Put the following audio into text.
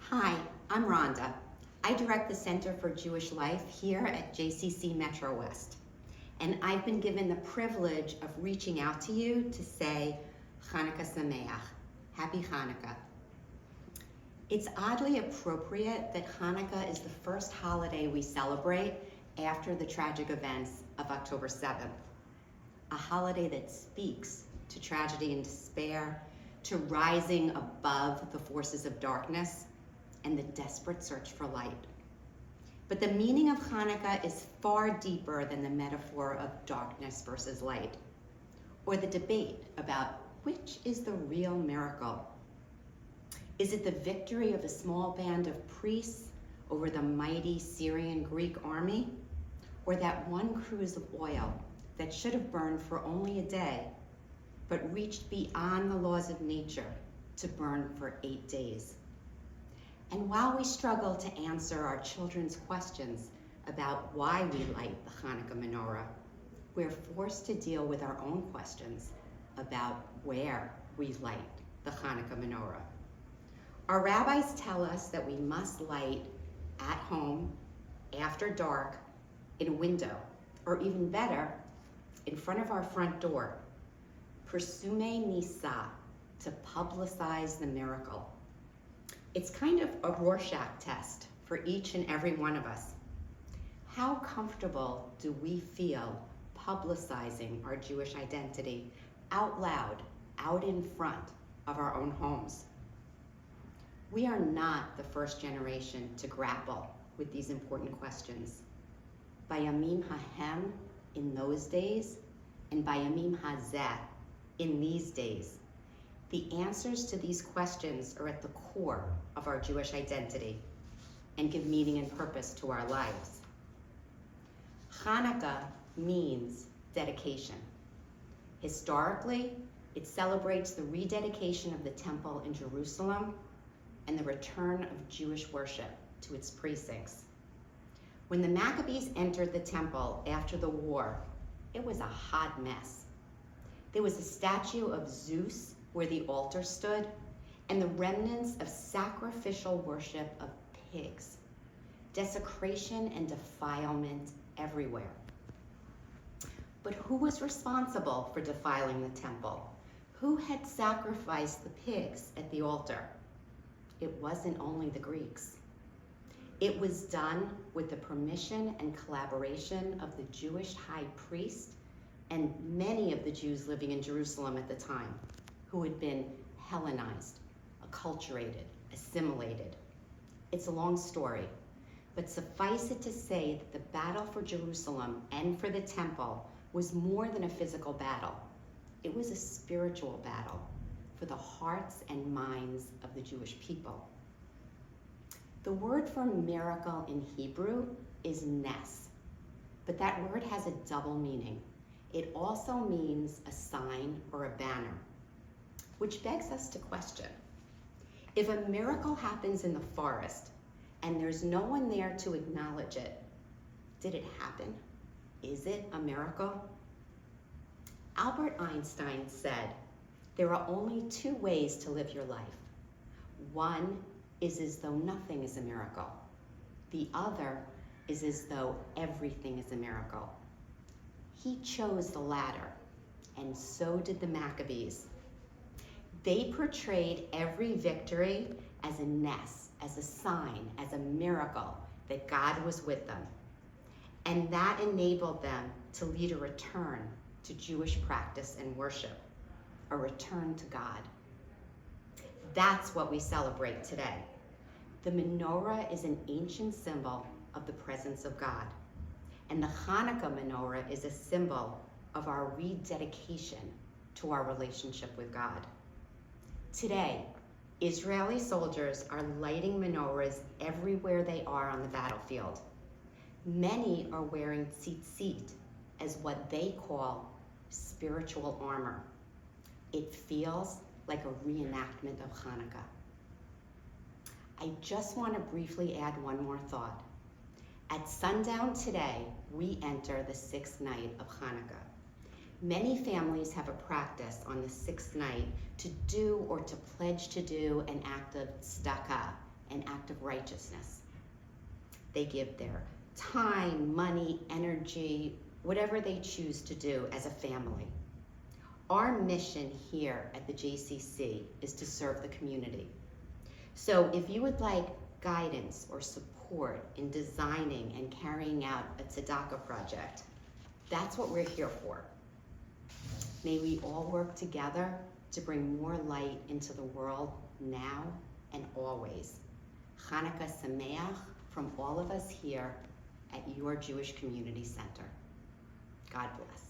Hi, I'm Rhonda. I direct the Center for Jewish Life here at JCC MetroWest. And I've been given the privilege of reaching out to you to say Hanukkah Sameach, Happy Hanukkah. It's oddly appropriate that Hanukkah is the first holiday we celebrate after the tragic events of October 7th, a holiday that speaks to tragedy and despair, to rising above the forces of darkness, and the desperate search for light. But the meaning of Hanukkah is far deeper than the metaphor of darkness versus light, or the debate about which is the real miracle. Is it the victory of a small band of priests over the mighty Syrian Greek army, or that one cruse of oil that should have burned for only a day, but reached beyond the laws of nature to burn for 8 days? And while we struggle to answer our children's questions about why we light the Hanukkah menorah, we're forced to deal with our own questions about where we light the Hanukkah menorah. Our rabbis tell us that we must light at home, after dark, in a window, or even better, in front of our front door. Persume Nisa, to publicize the miracle. It's kind of a Rorschach test for each and every one of us. How comfortable do we feel publicizing our Jewish identity out loud, out in front of our own homes? We are not the first generation to grapple with these important questions. Bayamim hahem, in those days, and Bayamim hazeh, in these days, the answers to these questions are at the core of our Jewish identity and give meaning and purpose to our lives. Hanukkah means dedication. Historically, it celebrates the rededication of the temple in Jerusalem and the return of Jewish worship to its precincts. When the Maccabees entered the temple after the war, it was a hot mess. There was a statue of Zeus where the altar stood, and the remnants of sacrificial worship of pigs. Desecration and defilement everywhere. But who was responsible for defiling the temple? Who had sacrificed the pigs at the altar? It wasn't only the Greeks. It was done with the permission and collaboration of the Jewish high priest and many of the Jews living in Jerusalem at the time, who had been Hellenized, acculturated, assimilated. It's a long story, but suffice it to say that the battle for Jerusalem and for the temple was more than a physical battle. It was a spiritual battle for the hearts and minds of the Jewish people. The word for miracle in Hebrew is nes, but that word has a double meaning. It also means a sign or a banner, which begs us to question. If a miracle happens in the forest and there's no one there to acknowledge it, did it happen? Is it a miracle? Albert Einstein said, there are only 2 ways to live your life. One is as though nothing is a miracle. The other is as though everything is a miracle. He chose the latter, and so did the Maccabees. They portrayed every victory as a nes, as a sign, as a miracle that God was with them. And that enabled them to lead a return to Jewish practice and worship, a return to God. That's what we celebrate today. The menorah is an ancient symbol of the presence of God. And the Hanukkah menorah is a symbol of our rededication to our relationship with God. Today, Israeli soldiers are lighting menorahs everywhere they are on the battlefield. Many are wearing tzitzit as what they call spiritual armor. It feels like a reenactment of Hanukkah. I just want to briefly add one more thought. At sundown today, we enter the 6th night of Hanukkah. Many families have a practice on the 6th night to do or to pledge to do an act of Tzedaka, an act of righteousness. They give their time, money, energy, whatever they choose to do as a family. Our mission here at the JCC is to serve the community. So if you would like guidance or support in designing and carrying out a Tzedaka project, that's what we're here for. May we all work together to bring more light into the world now and always. Hanukkah Sameach from all of us here at your Jewish Community Center. God bless.